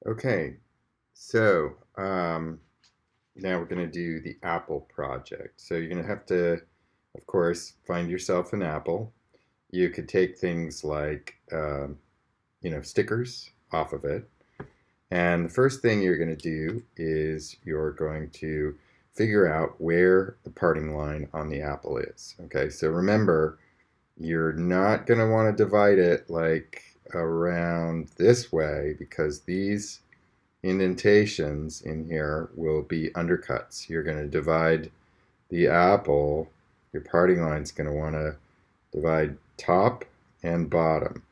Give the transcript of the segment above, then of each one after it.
Okay, so now we're going to do the apple project. So you're going to have to, of course, find yourself an apple. You could take things like, stickers off of it. And the first thing you're going to do is you're going to figure out where the parting line on the apple is. Okay, so remember, you're not going to want to divide it like around this way because these indentations in here will be undercuts. You're going to divide the apple, your parting line is going to want to divide top and bottom.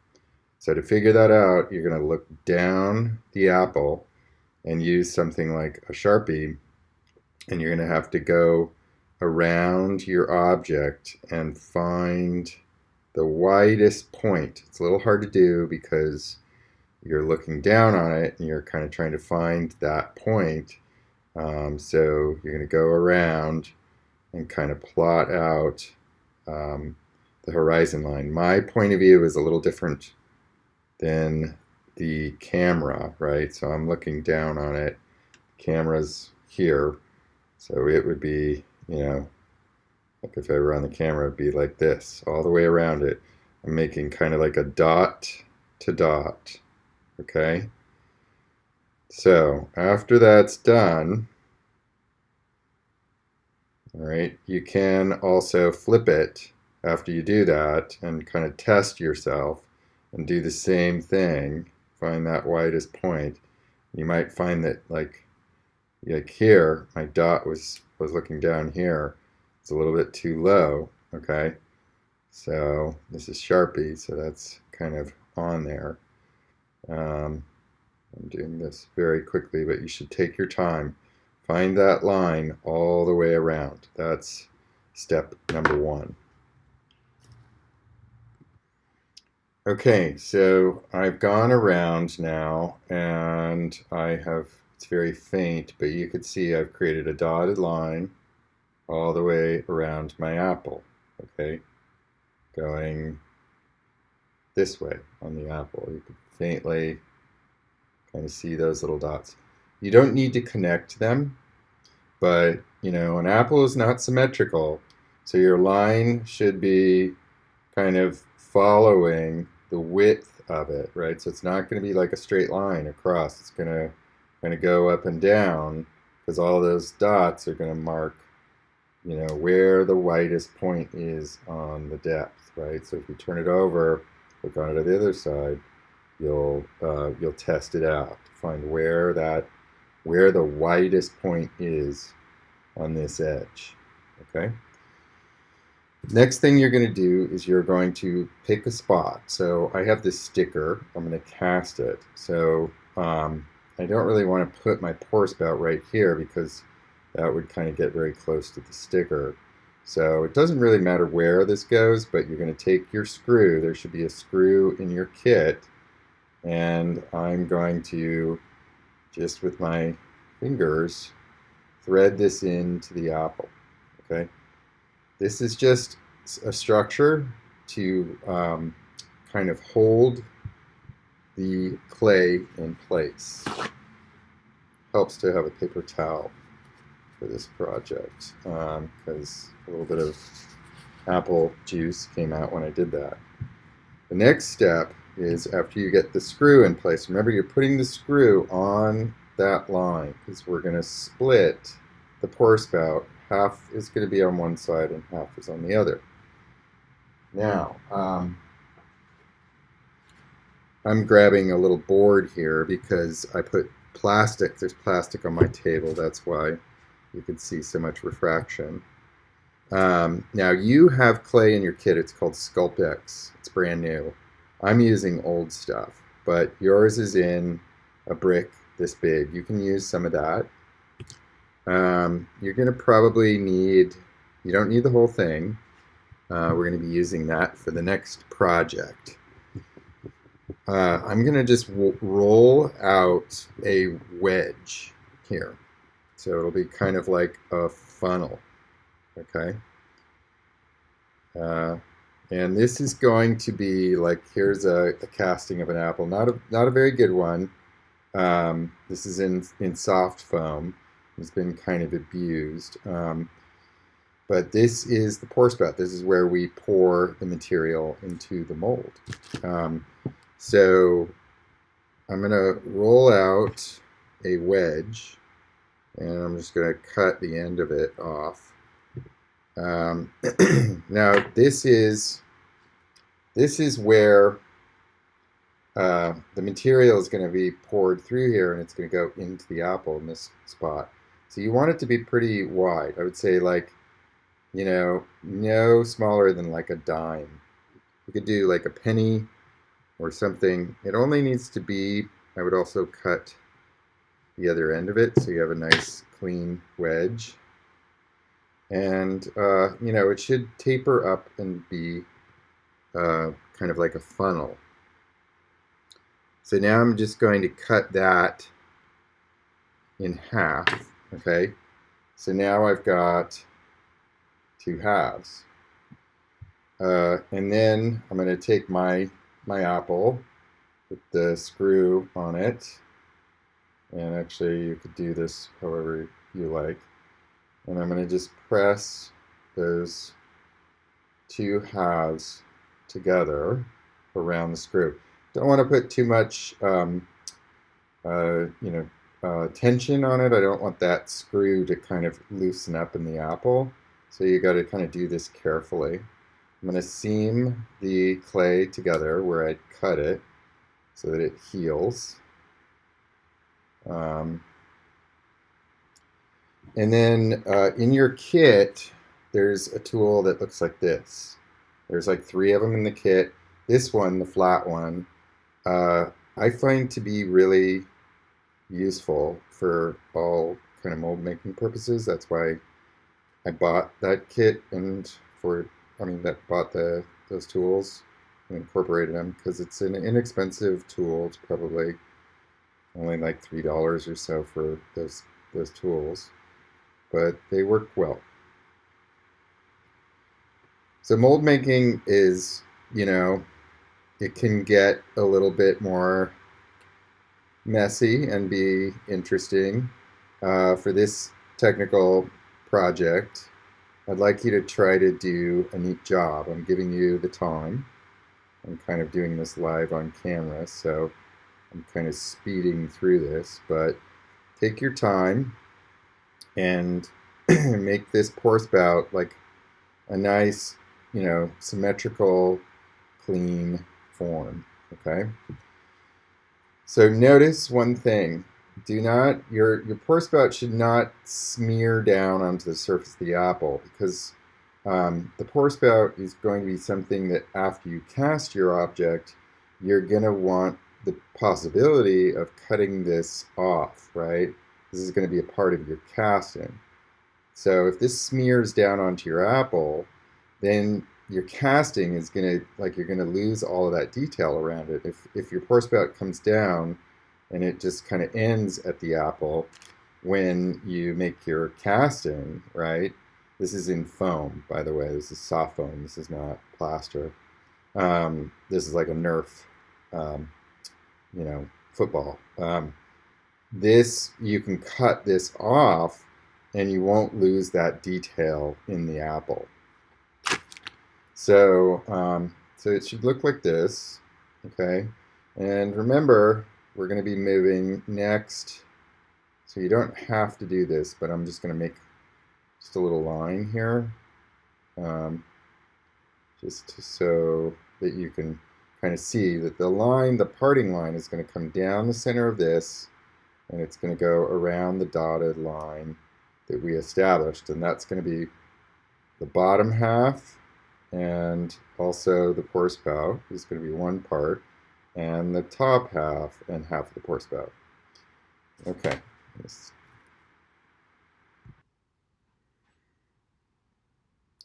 So to figure that out, you're going to look down the apple and use something like a Sharpie, and you're going to have to go around your object and find the widest point. It's a little hard to do because you're looking down on it and you're kind of trying to find that point. So you're going to go around and kind of plot out the horizon line. My point of view is a little different than the camera, right? So I'm looking down on it. Camera's here. So it would be, like if I were on the camera, it'd be like this, all the way around it. I'm making kind of like a dot to dot. Okay, so after that's done, all right, you can also flip it after you do that and kind of test yourself and do the same thing. Find that widest point. You might find that like here, my dot was looking down here. It's a little bit too low. Okay, so this is Sharpie, so that's kind of on there. I'm doing this very quickly, but you should take your time. Find that line all the way around. That's step number one. Okay, so I've gone around now and it's very faint, but you could see I've created a dotted line all the way around my apple. Okay, going this way on the apple. You can faintly kind of see those little dots. You don't need to connect them, but an apple is not symmetrical, so your line should be kind of following the width of it, right? So it's not going to be like a straight line across. It's going to kind of go up and down because all those dots are going to mark, where the widest point is on the depth, right? So if you turn it over, look on it to the other side, you'll test it out to find where the widest point is on this edge. Okay. Next thing you're going to do is you're going to pick a spot. So I have this sticker. I'm going to cast it. So I don't really want to put my pour spout right here because that would kind of get very close to the sticker. So it doesn't really matter where this goes, but you're going to take your screw. There should be a screw in your kit. And I'm going to, just with my fingers, thread this into the apple. Okay. This is just a structure to kind of hold the clay in place. Helps to have a paper towel for this project because a little bit of apple juice came out when I did that. The next step is after you get the screw in place. Remember, you're putting the screw on that line because we're going to split the pour spout. Half is going to be on one side and half is on the other. Now, I'm grabbing a little board here because I put plastic. There's plastic on my table. That's why you can see so much refraction. Now, you have clay in your kit. It's called Sculptex. It's brand new. I'm using old stuff, but yours is in a brick this big. You can use some of that. You're going to probably need, you don't need the whole thing. We're going to be using that for the next project. I'm going to just roll out a wedge here. So it'll be kind of like a funnel. Okay. And this is going to be like, here's a casting of an apple. Not a very good one. This is in soft foam. It's been kind of abused. But this is the pour spout. This is where we pour the material into the mold. So I'm going to roll out a wedge, and I'm just going to cut the end of it off. Now this is where the material is going to be poured through here, and it's going to go into the apple in this spot. So you want it to be pretty wide. I would say like, no smaller than like a dime. You could do like a penny or something. It only needs to be, I would also cut the other end of it so you have a nice clean wedge. And, it should taper up and be kind of like a funnel. So now I'm just going to cut that in half, okay? So now I've got 2 halves. And then I'm going to take my apple with the screw on it. And actually you could do this however you like. And I'm going to just press those 2 halves together around the screw. Don't want to put too much tension on it. I don't want that screw to kind of loosen up in the apple. So you got to kind of do this carefully. I'm going to seam the clay together where I cut it so that it heals. And then in your kit, there's a tool that looks like this. There's like 3 of them in the kit. This one, the flat one, I find to be really useful for all kind of mold making purposes. That's why I bought that kit, and bought those tools and incorporated them, because it's an inexpensive tool. It's probably only like $3 or so for those tools, but they work well. So mold making is, it can get a little bit more messy and be interesting. For this technical project, I'd like you to try to do a neat job. I'm giving you the time. I'm kind of doing this live on camera, so I'm kind of speeding through this, but take your time and make this pour spout like a nice, symmetrical, clean form, okay? So notice one thing. Your pour spout should not smear down onto the surface of the apple, because the pour spout is going to be something that after you cast your object, you're going to want the possibility of cutting this off, right? This is going to be a part of your casting. So if this smears down onto your apple, then your casting is going to, you're going to lose all of that detail around it. If your pour spout comes down and it just kind of ends at the apple when you make your casting, right? This is in foam, by the way. This is soft foam. This is not plaster. This is like a Nerf, football. You can cut this off and you won't lose that detail in the apple. So, so it should look like this, okay? And remember, we're going to be moving next, so you don't have to do this, but I'm just going to make just a little line here, so that you can kind of see that the parting line is going to come down the center of this, and it's going to go around the dotted line that we established, and that's going to be the bottom half, and also the pour spout is going to be one part, and the top half and half of the pour spout. Okay.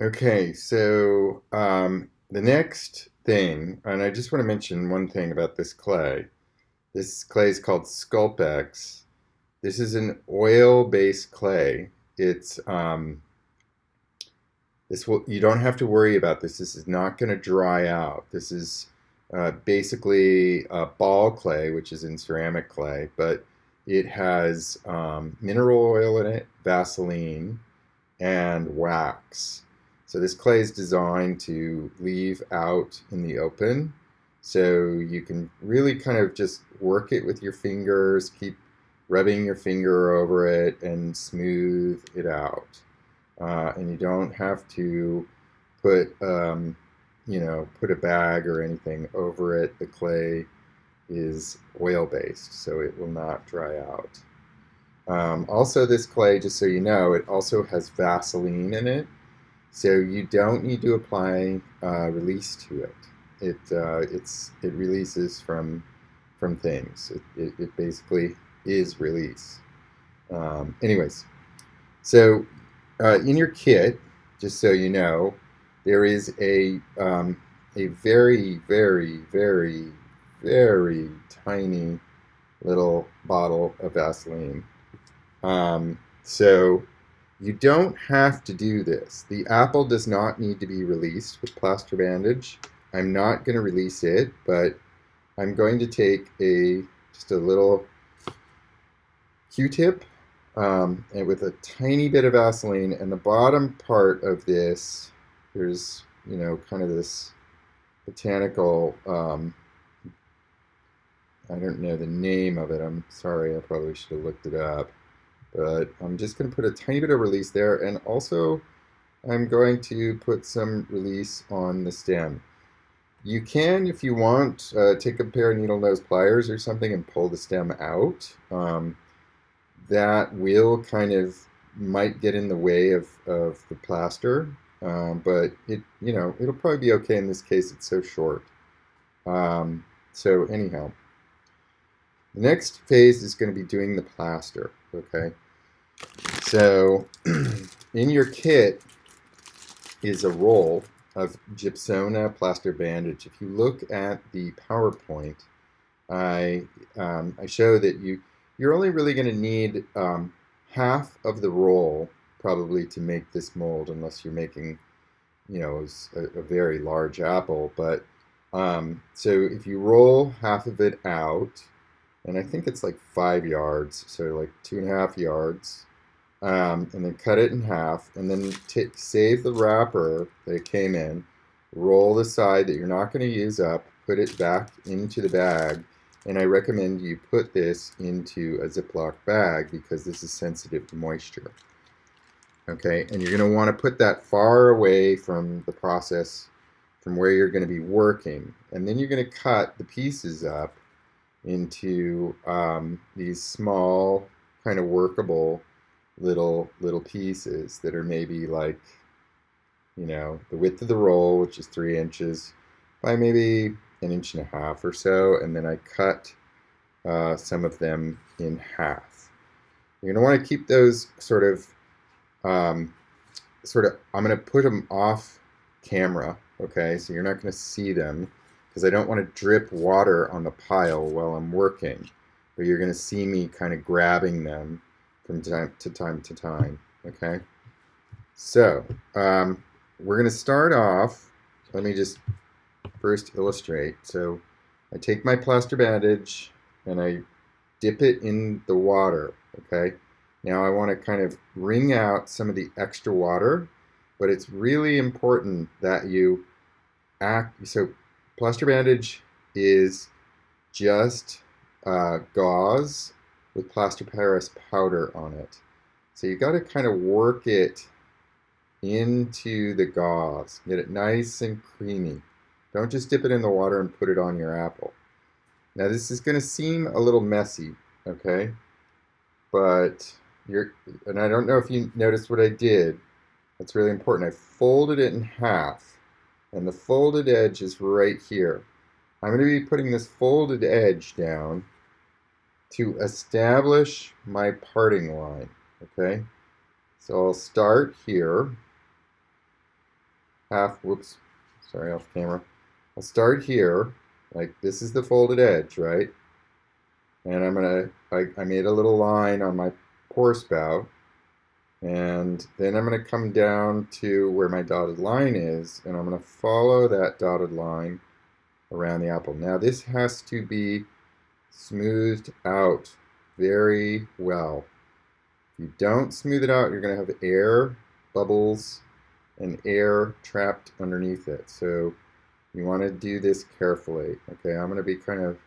Okay, so the next thing, and I just want to mention one thing about this clay. This clay is called Sculpex. This is an oil-based clay. It's you don't have to worry about this. This is not going to dry out. This is basically ball clay, which is in ceramic clay, but it has mineral oil in it, Vaseline, and wax. So this clay is designed to leave out in the open, so you can really kind of just work it with your fingers, keep rubbing your finger over it and smooth it out. And you don't have to put, put a bag or anything over it. The clay is oil-based, so it will not dry out. Also, this clay, just so you know, it also has Vaseline in it, so you don't need to apply release to it. It releases from things. It basically is release. Anyways, so in your kit, just so you know, there is a very, very, very, very tiny little bottle of Vaseline. So you don't have to do this. The apple does not need to be released with plaster bandage. I'm not going to release it, but I'm going to take just a little Q-tip and with a tiny bit of Vaseline, and the bottom part of this, there's, kind of this botanical, I don't know the name of it. I'm sorry, I probably should have looked it up. But I'm just going to put a tiny bit of release there, and also I'm going to put some release on the stem. You can, if you want, take a pair of needle nose pliers or something and pull the stem out. That will might get in the way of the plaster, but it'll probably be okay in this case. It's so short. So anyhow, the next phase is going to be doing the plaster. Okay, so in your kit is a roll of Gypsona plaster bandage. If you look at the PowerPoint, I show that you're only really going to need half of the roll probably to make this mold, unless you're making, a very large apple. But so if you roll half of it out, and I think it's like 5 yards, so like 2.5 yards, and then cut it in half, and then save the wrapper that it came in, roll the side that you're not going to use up, put it back into the bag, and I recommend you put this into a Ziploc bag because this is sensitive to moisture. Okay, and you're going to want to put that far away from the process, from where you're going to be working, and then you're going to cut the pieces up into these small, kind of workable little pieces that are maybe like, the width of the roll, which is 3 inches by maybe 1.5 inches or so, and then I cut some of them in half. You're going to want to keep those I'm going to put them off camera, okay, so you're not going to see them, because I don't want to drip water on the pile while I'm working, but you're going to see me kind of grabbing them from time to time, okay? So, we're going to start off, let me just first illustrate. So, I take my plaster bandage and I dip it in the water, okay? Now I want to kind of wring out some of the extra water, but it's really important that you so plaster bandage is just gauze with plaster Paris powder on it. So you got to kind of work it into the gauze, get it nice and creamy. Don't just dip it in the water and put it on your apple. Now this is going to seem a little messy, okay? But and I don't know if you noticed what I did. That's really important. I folded it in half, and the folded edge is right here. I'm going to be putting this folded edge down to establish my parting line, okay? So I'll start here, whoops, sorry, off camera. I'll start here, like this is the folded edge, right? And I made a little line on my pour spout, and then I'm going to come down to where my dotted line is, and I'm going to follow that dotted line around the apple. Now this has to be smoothed out very well. If you don't smooth it out, you're going to have air bubbles and air trapped underneath it. So you want to do this carefully. Okay, I'm going to be kind of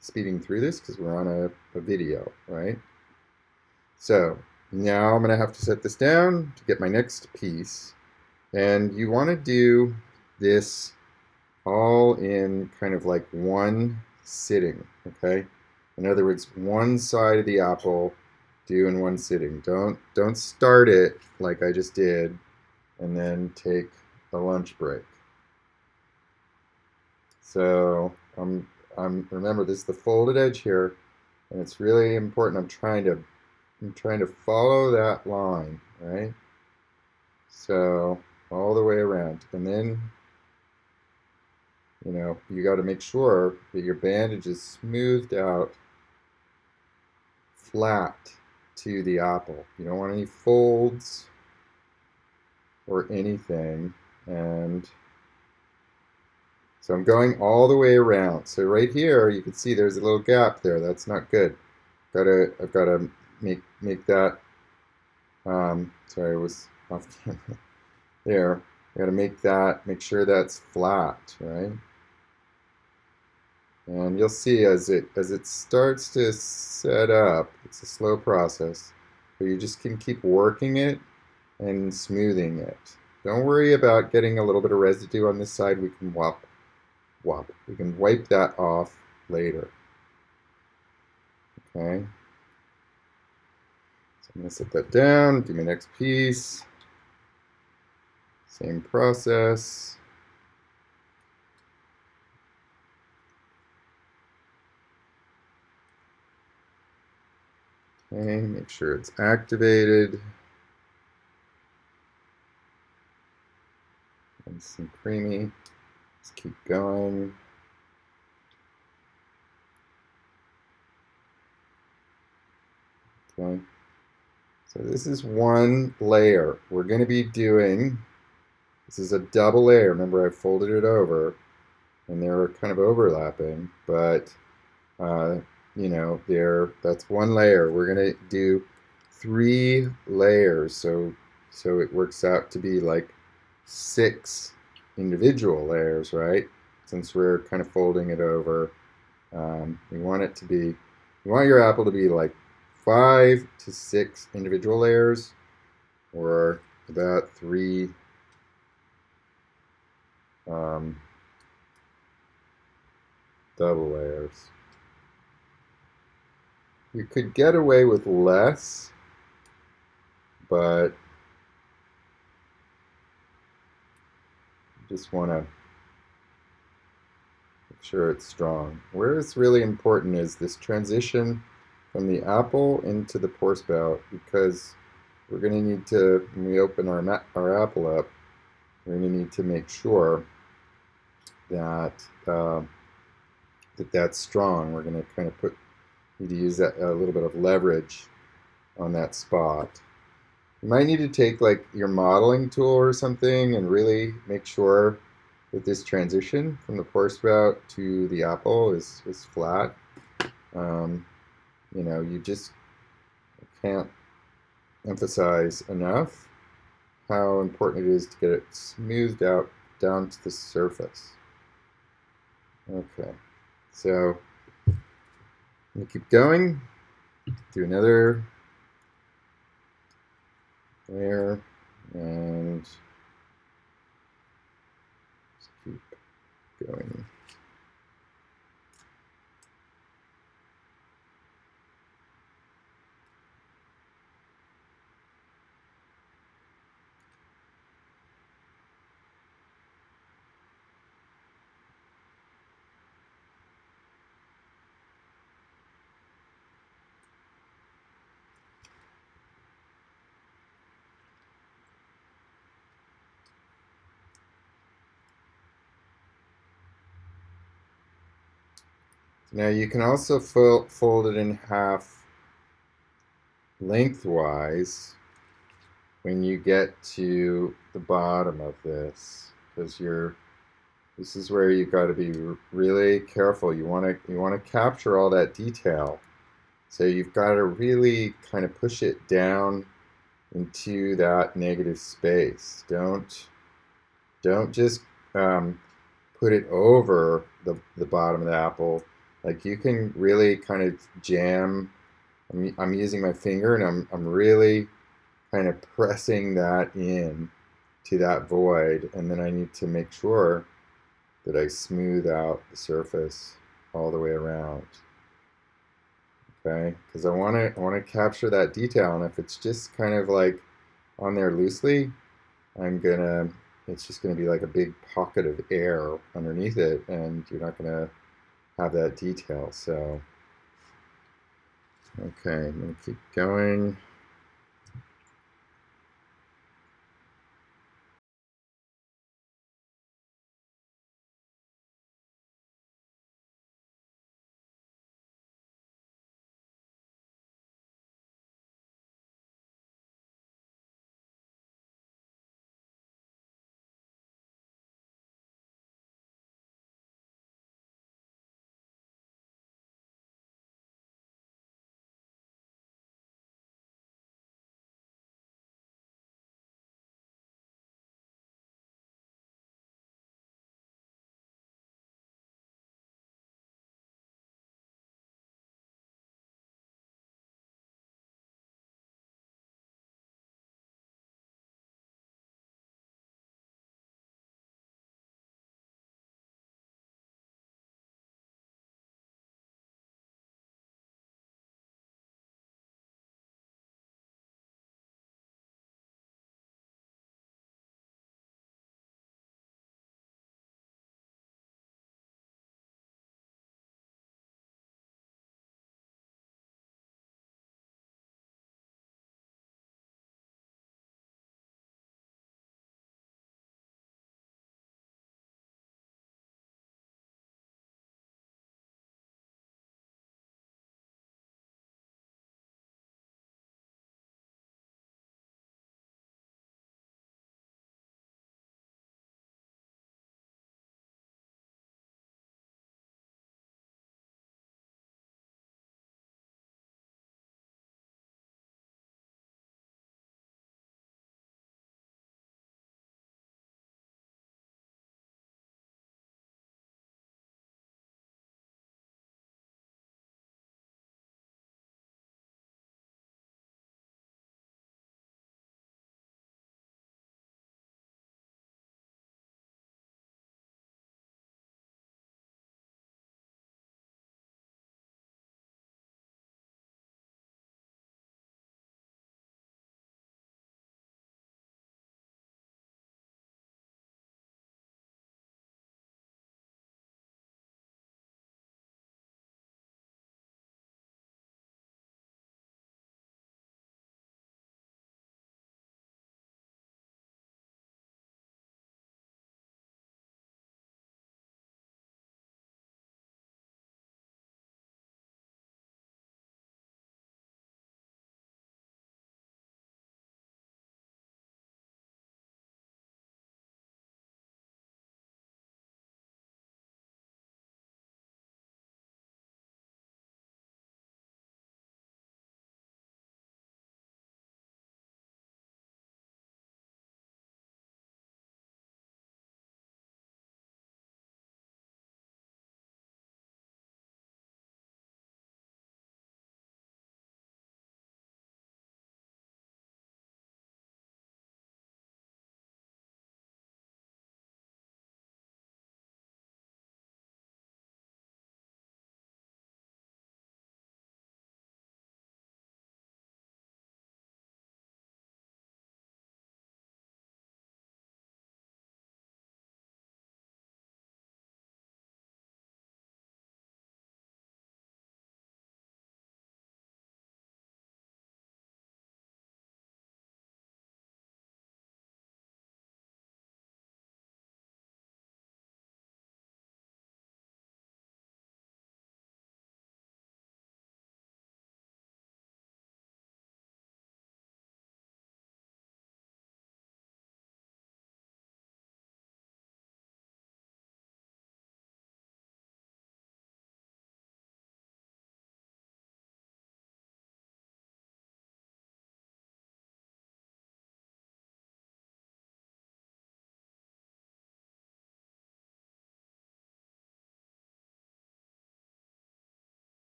speeding through this because we're on a video, right? So now I'm going to have to set this down to get my next piece. And you want to do this all in kind of like one sitting, okay? In other words, one side of the apple do in one sitting. Don't start it like I just did and then take a lunch break. So remember, this is the folded edge here, and it's really important. I'm trying to follow that line, right? So all the way around, and then you got to make sure that your bandage is smoothed out flat to the apple. You don't want any folds or anything. And so I'm going all the way around. So right here, you can see there's a little gap there. That's not good. I've got to make that. Sorry, I was off camera. There. I got to make sure that's flat, right? And you'll see as it starts to set up, it's a slow process, but you just can keep working it and smoothing it. Don't worry about getting a little bit of residue on this side. We can we can wipe that off later. Okay. So I'm going to set that down, do my next piece. Same process. Okay, make sure it's activated. Nice and creamy. Let's keep going. Okay. So this is one layer. We're going to be doing, this is a double layer. Remember, I folded it over, and they're kind of overlapping, but that's one layer. We're going to do 3 layers, so it works out to be like 6 individual layers, right? Since we're kind of folding it over, you want your apple to be like 5 to 6 individual layers, or about 3 double layers. You could get away with less, but you just want to make sure it's strong. Where it's really important is this transition from the apple into the pour spout, because we're going to need to, when we open our apple up, we're going to need to make sure that that's strong. We're going to kind of need to use that a little bit of leverage on that spot. You might need to take like your modeling tool or something and really make sure that this transition from the pour spout to the apple is flat. You just can't emphasize enough how important it is to get it smoothed out down to the surface. Okay, so I'm going to keep going, do another layer, and just keep going. Now you can also fold it in half lengthwise when you get to the bottom of this, because This is where you got to be really careful. You want to capture all that detail. So you've got to really kind of push it down into that negative space. Don't just um, put it over the bottom of the apple. Like you can really kind of jam. I'm using my finger and I'm really kind of pressing that in to that void, and then I need to make sure that I smooth out the surface all the way around. Okay, because I want to capture that detail, and if it's just kind of like on there loosely, I'm gonna it's just gonna be like a big pocket of air underneath it, and you're not gonna have that detail. So, okay, I'm gonna keep going.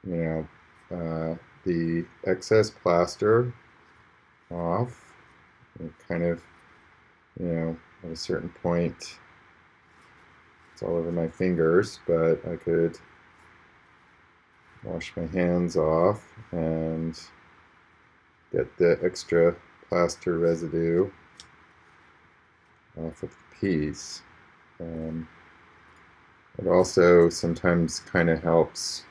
the excess plaster off. And kind of, at a certain point, it's all over my fingers, but I could wash my hands off and get the extra plaster residue off of the piece. It also sometimes kind of helps.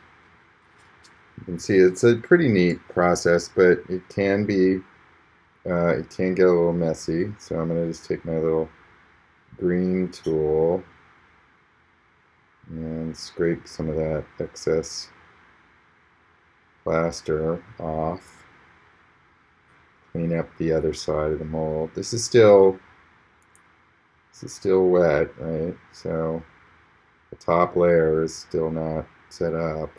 You can see it's a pretty neat process, but it can be, it can get a little messy. So I'm going to just take my little green tool and scrape some of that excess plaster off. Clean up the other side of the mold. This is still wet, right? So the top layer is still not set up.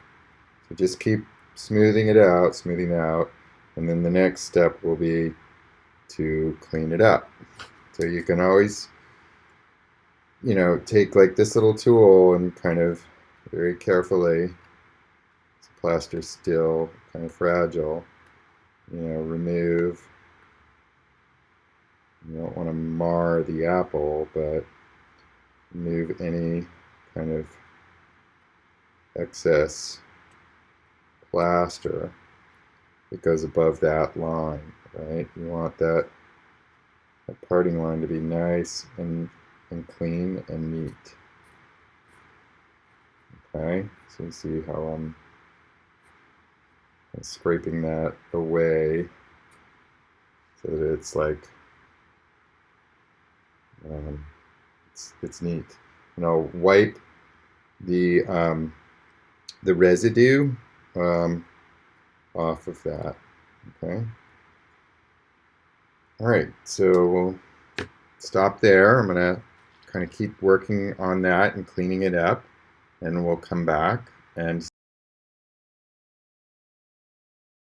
So just keep smoothing out, and then the next step will be to clean it up. So you can always, take like this little tool and kind of very carefully, this plaster's still kind of fragile, remove. You don't want to mar the apple, but remove any kind of excess plaster that goes above that line, right? You want that parting line to be nice and clean and neat. Okay, so you see how I'm scraping that away so that it's like it's neat. And I'll wipe the residue off of that. Okay. All right, so we'll stop there. I'm gonna kind of keep working on that and cleaning it up, and we'll come back and